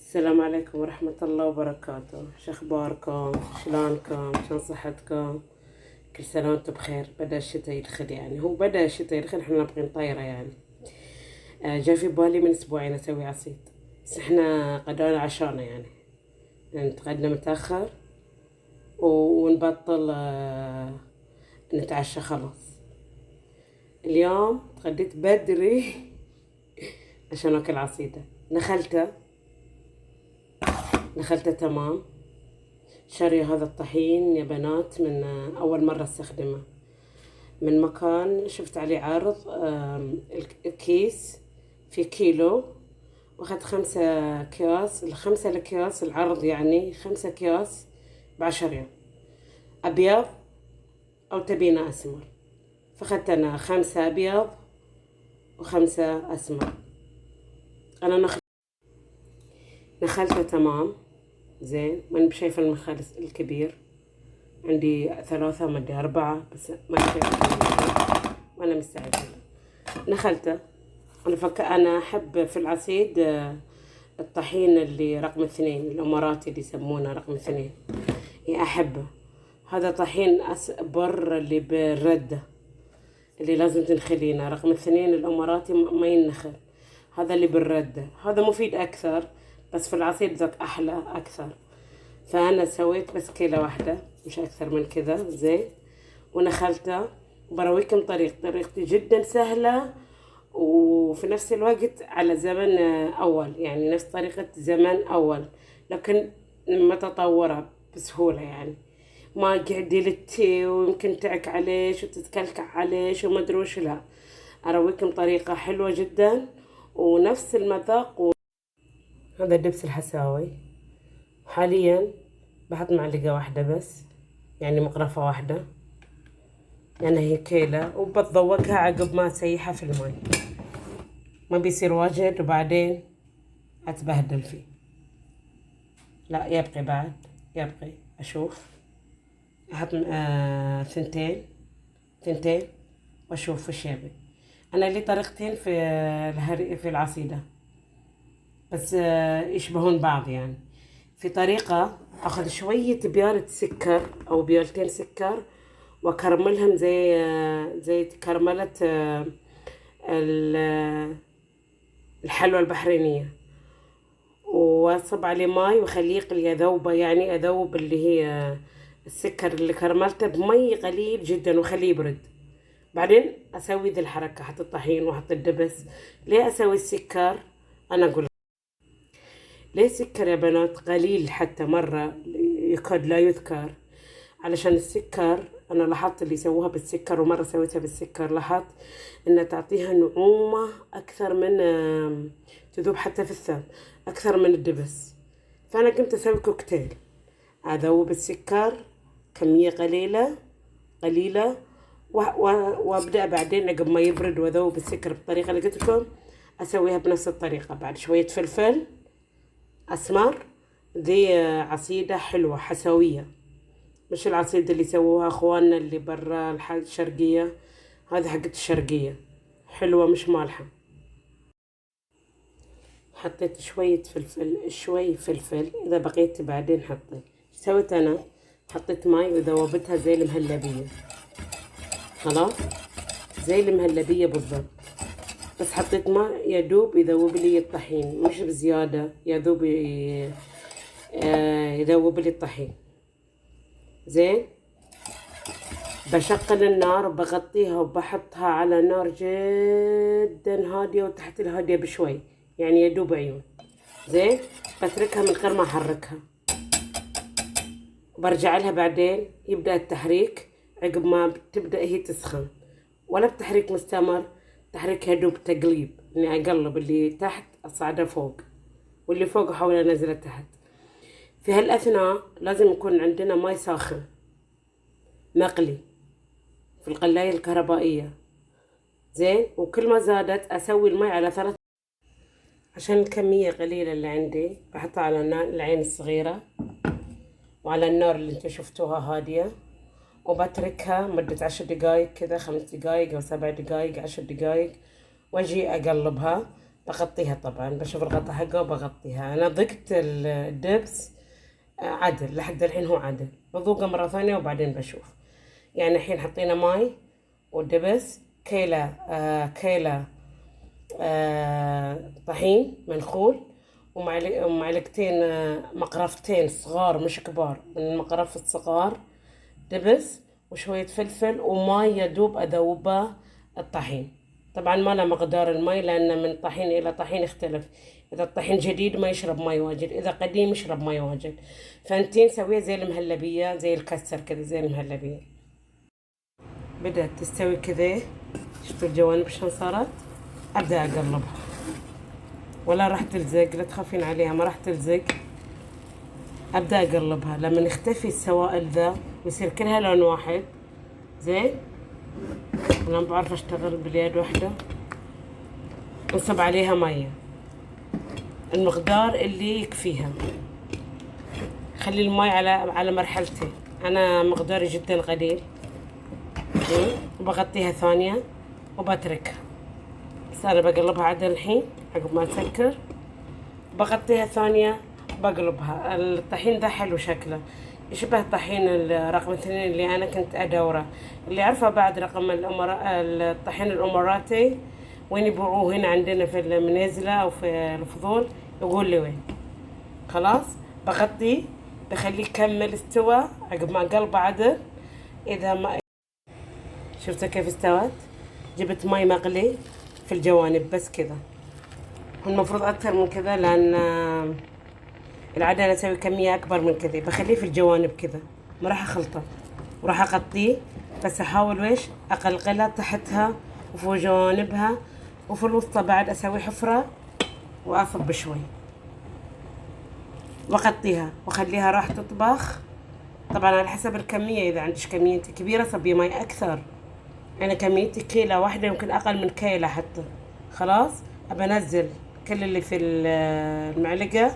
السلام عليكم ورحمة الله وبركاته. شو أخباركم؟ شلونكم؟ شلون صحتكم؟ كل سنة وانتم بخير. بدأ الشتاء يدخل، يعني هو بدأ الشتاء يدخل، احنا نبغي نطيره يعني. جا في بالي من أسبوعين أسوي عصيد، بس احنا غدانا عشانا يعني نتغدى متأخر ونبطل نتعشى خلاص. اليوم تغديت بدري عشان أكل عصيدة. نخلته تمام. شارية هذا الطحين يا بنات من أول مرة استخدمه من مكان شفت عليه عرض. الكيس في كيلو، واخذت 5 أكياس. ال5 أكياس العرض يعني 5 أكياس ب10 ريال. أبيض أو تبينه أسمر، فأخذت أنا 5 أبيض و5 أسمر. أنا نخلته تمام زين. ماني بشايفة المخلل الكبير، عندي 3 ما أدري 4، بس ما شايفة وأنا مستعجلة. نخلته. أنا أحب في العصيد الطحين اللي رقم 2، الأماراتي اللي يسمونه رقم 2، يعني أحبه. هذا طحين أسبر اللي بالردة اللي لازم تنخلينه. رقم 2 الأماراتي ما ينخل، هذا اللي بالردة هذا مفيد أكثر، بس في العصيد ذاك أحلى أكثر. فأنا سويت بس كيلة واحدة، مش أكثر من كذا زين. ونخلته. برويكم طريقتي جدا سهلة، وفي نفس الوقت على زمن أول، يعني نفس طريقة زمن أول، لكن متطورة بسهولة. يعني ما قاعد يلتي ويمكن تعك عليش وتتكلكع عليش وما ادري وش. لا، ارويكم طريقة حلوة جدا ونفس المذاق. هذا دبس الحساوي. حاليا بحط معلقة واحدة بس، يعني مقرفة واحدة، يعني هي كيلة، وبتذوقها عقب ما اسيحها في الماء. ما بيصير واجد وبعدين اتبهدل فيه. لا، يبقي بعد، يبقي اشوف. احط ثنتين واشوف وش يبي. انا لي طريقتين في العصيدة، بس يشبهون بعض. يعني في طريقة اخذ شوية بيالة سكر او بيالتين سكر واكرملهم زي كرملة الحلوى البحرينية، واصب عليه ماي واخليه يغلي، اذوبه يعني اذوب اللي هي السكر اللي كرملته بمي قليل جدا واخليه يبرد. بعدين اسوي ذي الحركة، احط الطحين واحط الدبس. ليه اسوي السكر؟ انا اقول ليه سكر يا بنات قليل، حتى مرة يكاد لا يذكر. علشان السكر انا لاحظت اللي يسووها بالسكر، ومرة سويتها بالسكر لاحظت انها تعطيها نعومة اكثر من تذوب حتى في الثلج اكثر من الدبس. فانا قمت اسوي كوكتيل، اذوب السكر كمية قليلة وابدا بعدين عقب ما يبرد واذوب السكر بالطريقة اللي قلت لكم اسويها بنفس الطريقة. بعد شوية فلفل اسمر. ذي عصيدة حلوة حسوية، مش العصيدة اللي سووها اخواننا اللي برا الشرقية. هذه حقت الشرقية حلوة مش مالحة. حطيت شوي فلفل، اذا بقيت بعدين حطيت. سويت انا حطيت ماي وذوبتها زي المهلبية، خلاص زي المهلبية بالضبط. بس حطيت ماء يدوب يذوب لي الطحين، مش بزيادة، يذوب يذوب لي الطحين زين. بشغل النار وبغطيها وبحطها على نار جدا هادية وتحت الهادية بشوي، يعني يدوب عيون زين. بتركها من غير ما احركها، وبرجع لها بعدين يبدأ التحريك عقب ما تبدأ هي تسخن، ولا بتحريك مستمر، تحريك يدوب تقليب، اني اقلب اللي تحت اصعده فوق واللي فوق احاول انزله تحت. في هالاثناء لازم يكون عندنا ماي ساخن مقلي في القلاية الكهربائية زين. وكل ما زادت اسوي الماء على 3، عشان الكمية قليلة اللي عندي بحطها على العين الصغيرة وعلى النار اللي انتوا شفتوها هادية، وبتركها مدة 10 دقايق كذا، 5 دقايق أو 7 دقايق 10 دقايق، واجي اقلبها بغطيها طبعا، بشوف الغطا حقه وبغطيها. انا ضقت الدبس عدل لحد الحين، هو عدل. بذوقه مرة ثانية وبعدين بشوف. يعني الحين حطينا ماي والدبس، كيلة طحين منخول، ومعلقتين مقرفتين صغار مش كبار، من المقرف الصغار دبس، وشوية فلفل وماي يدوب أذوبه الطحين. طبعا ما له مقدار الماء، لأن من طحين إلى طحين يختلف. إذا الطحين جديد ما يشرب ماء واجد، إذا قديم يشرب ماء واجد. فأنتي نسويها زي المهلبية، زي الكسر كذا، زي المهلبية. بدأت تستوي كذا، شفتوا الجوانب شلون صارت؟ أبدأ أقلبها، ولا راح تلزق، لا تخافين عليها، ما راح تلزق. أبدأ أقلبها لما يختفي السوائل ذا ويصير كلها لون واحد. زين، أنا ما بعرف أشتغل باليد واحدة. نصب عليها مية المقدار اللي يكفيها، خلي الماء على مرحلتين. أنا مقداري جدا قليل. وبغطيها ثانية وبتركها. بس أنا بقلبها عدل الحين عقب ما أسكر. بغطيها ثانية بقلبها. الطحين ذا حلو شكله، يشبه طحين رقم 2 اللي أنا كنت أدوره، اللي عارفة بعد رقم الطحين الأماراتي، وين يبيعوه هنا عندنا في المنزلة أو في الفضول، يقول لي وين. خلاص بغطيه، بخليه يكمل استوى عقب ما قلبه عدل. إذا ما شفتوا كيف استوت، جبت ماي مغلي في الجوانب بس كذا. المفروض أكثر من كذا، لأن العادة أنا أسوي كمية أكبر من كذا. بخليه في الجوانب كذا، ما راح أخلطه وراح أغطيه. بس أحاول ويش أقلقلها تحتها وفوق جوانبها، وفي الوسطى بعد أسوي حفرة وأصب شوي وأغطيها وأخليها راح تطبخ. طبعا على حسب الكمية، إذا عندك كمية كبيرة صبي ماي أكثر. أنا كميتي كيلة واحدة، يمكن أقل من كيلة حتى. خلاص أبنزل كل اللي في المعلقة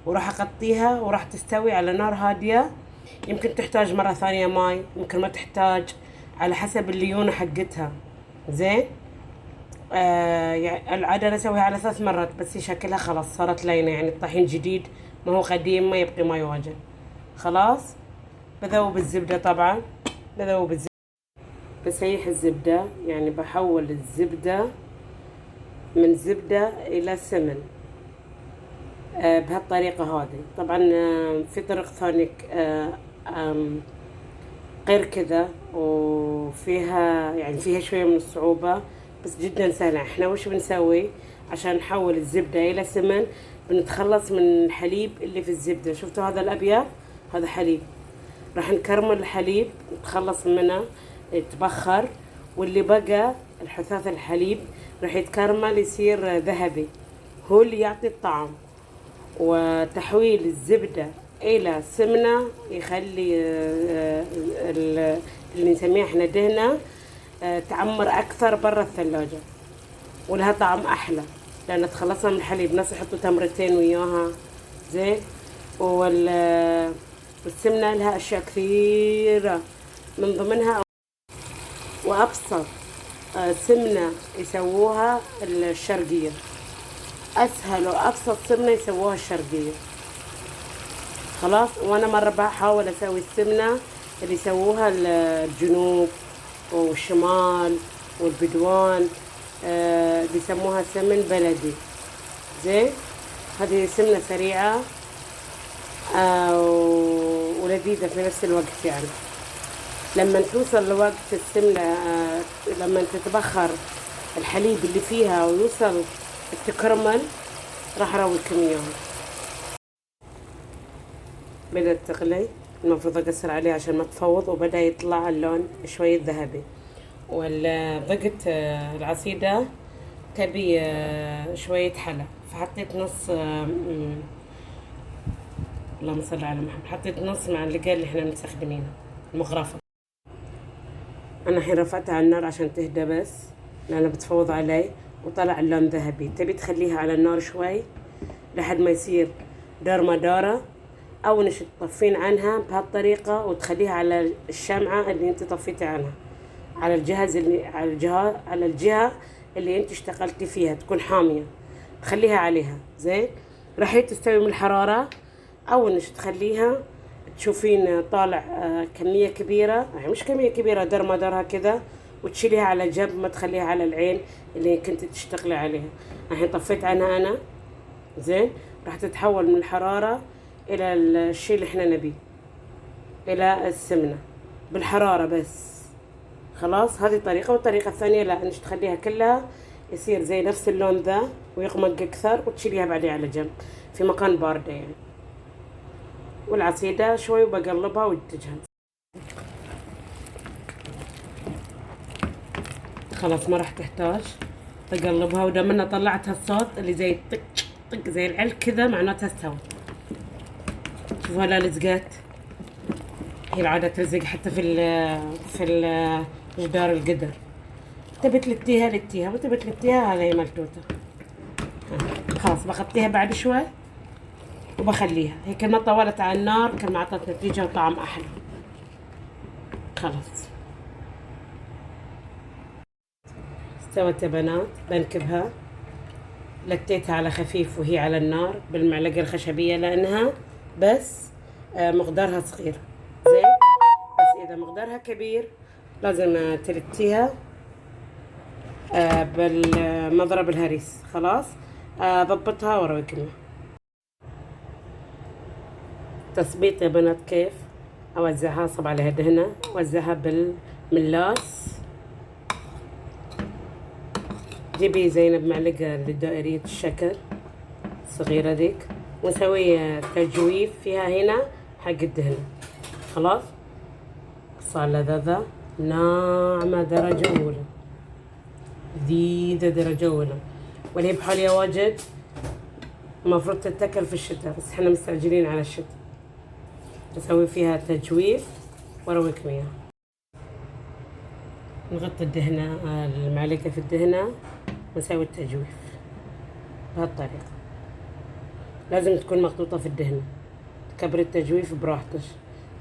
وراح أغطيها وراح تستوي على نار هادية. يمكن تحتاج مرة ثانية ماي، يمكن ما تحتاج، على حسب الليونة حقتها. زين. يعني العادة أنا أسويها على 3 مرات، بس شكلها خلاص صارت لينة، يعني الطحين جديد ما هو قديم، ما يبقي ماي واجد. خلاص بذوب الزبدة. طبعا بذوب الزبدة، بسيح الزبدة، يعني بحول الزبدة من زبدة إلى سمن بهالطريقة هذه. طبعا في طرق ثانية غير كذا، وفيها يعني فيها شوية من الصعوبة، بس جدا سهلة. احنا وش بنسوي عشان نحول الزبدة إلى سمن؟ بنتخلص من الحليب اللي في الزبدة. شفتوا هذا الأبيض؟ هذا حليب، راح نكرمل الحليب نتخلص منه، يتبخر، واللي بقى الحثاث الحليب راح يتكرمل يصير ذهبي، هو اللي يعطي الطعم. وتحويل الزبدة إلى سمنة يخلي اللي نسميه احنا دهنة تعمر أكثر برا الثلاجة، ولها طعم أحلى، لأن تخلصنا من الحليب. ناس يحطوا تمرتين وياها. زين. والسمنة لها أشياء كثيرة، من ضمنها وأبسط سمنة يسووها الشرقية. أسهل وأبسط سمنة يسووها الشرقية. خلاص. وأنا مرة بحاول أسوي السمنة اللي يسووها الجنوب والشمال والبدوان، بيسموها سمن بلدي. زين. هذه سمنة سريعة ولذيذة في نفس الوقت. يعني لما توصل لوقت السمنة، لما تتبخر الحليب اللي فيها ويوصل التكرمل، راح ارويكم اياها. بدأت تغلي، المفروض اقصر عليه عشان ما تفوض، وبدأ يطلع اللون شوي ذهبي. والضقت العصيدة تبي شوية حلا، فحطيت نص، اللهم صل على محمد، حطيت نص معلقة اللي احنا مستخدمينها المغرفة. انا الحين رفعتها على النار عشان تهدى، بس لأنها بتفوض علي وطلع اللون ذهبي. تبي تخليها على النار شوي لحد ما يصير دار مدارة، او نش تطفين عنها بهالطريقة وتخليها على الشمعة اللي انت طفيتي عنها، على الجهة اللي انت اشتغلتي فيها، تكون حامية. تخليها عليها. زين، راح هي تستوي من الحرارة. أول إنش تخليها تشوفين طالع كمية كبيرة، يعني مش كمية كبيرة، در مدارها كذا، وتشيليها على جنب، ما تخليها على العين اللي كنت تشتغلي عليها. الحين طفيت عنها أنا. زين، راح تتحول من الحرارة إلى الشيء اللي احنا نبيه، إلى السمنة بالحرارة بس. خلاص، هذه طريقة. والطريقة الثانية لا، انش تخليها كلها يصير زي نفس اللون ذا ويغمق أكثر، وتشيليها بعدين على جنب في مكان باردة يعني. والعصيدة شوي وبقلبها وتجهز. خلاص ما راح تحتاج بقلبها، ودام طلعت هالصوت اللي زي طق طق زي العلك كذا معناتها استوت. شوفوا لا لزقت، هي العادة تلزق حتى في جدار القدر. تبي تلتيها لتيها، ما تبي تلتيها هذا هي ملتوته. خلاص بغطيها بعد شوي وبخليها هي، كل ما طولت على النار كل ما اعطت نتيجة وطعم احلى. خلاص استوت يا بنات. بنكبها، لتيتها على خفيف وهي على النار بالمعلقة الخشبية لانها بس مقدارها صغير. زين، بس اذا مقدارها كبير لازم تلتيها بالمضرب الهريس. خلاص ضبطها وراويكم. تثبيت يا بنات كيف اوزعها، اصب عليها دهنه، اوزعها بالملاس. جيبي زينب معلقه لدائريه الشكل الصغيره ذيك، ونسوي تجويف فيها هنا حق الدهن. خلاص صار لذاذة ناعمة درجة أولى، لذيذة درجة أولى، واللي بحاليا واجد المفروض تتاكل في الشتاء، بس احنا مستعجلين على الشتاء. نسوي فيها تجويف وارويكم اياها. نغطي الدهنة، المعلقة في الدهنة، ونسوي التجويف بهالطريقة. لازم تكون مخطوطة في الدهنة. تكبري التجويف براحتك.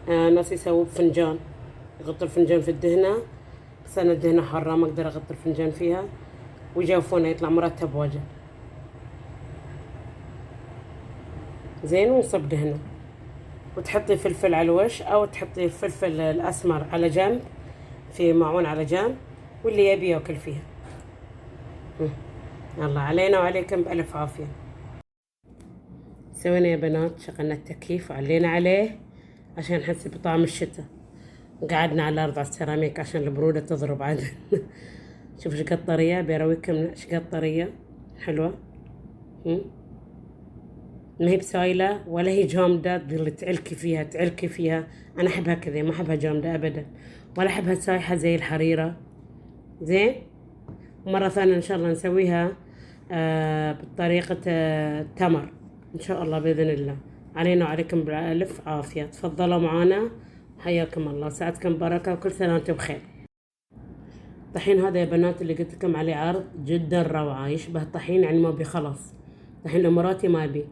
ناس يسووا بفنجان، يغطوا الفنجان في الدهنة، بس أنا الدهنة حارة ما أقدر أغطي الفنجان فيها، ويجوفونه يطلع مرتب واجد. زين، ونصب دهنة، وتحطي فلفل على الوش، أو تحطي الفلفل الأسمر على جنب في معون على جنب، واللي يبي ياكل فيها. يلا علينا وعليكم بألف عافية. سوينا يا بنات، شغلنا التكييف وعلينا عليه عشان نحس بطعم الشتاء، وقعدنا على الأرض على السيراميك عشان البرودة تضرب عاد. شوف ايش قد طرية، بيرويكم ايش قد طرية حلوة. ما هي بسايلة ولا هي جامدة تظل تعلكي فيها. أنا أحبها كذا، ما أحبها جامدة أبدا، ولا أحبها سايحة زي الحريرة. زين، ومرة ثانية إن شاء الله نسويها بطريقة تمر إن شاء الله بإذن الله. علينا وعليكم بألف عافية. تفضلوا معنا، حياكم الله، ساعتكم بركة، وكل سنة وانتم بخير. الطحين هذا يا بنات اللي قلت لكم عليه عرض جدا روعة، يشبه الطحين يعني ما بي خلاص. طحين الإماراتي ما بي،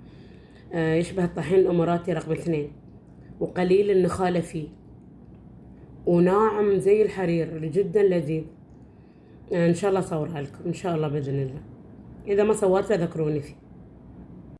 يشبه الطحين الإماراتي رقم 2، وقليل النخالة فيه، وناعم زي الحرير، جدا لذيذ. إن شاء الله أصورها لكم إن شاء الله بإذن الله. إذا ما صورتها ذكروني فيه.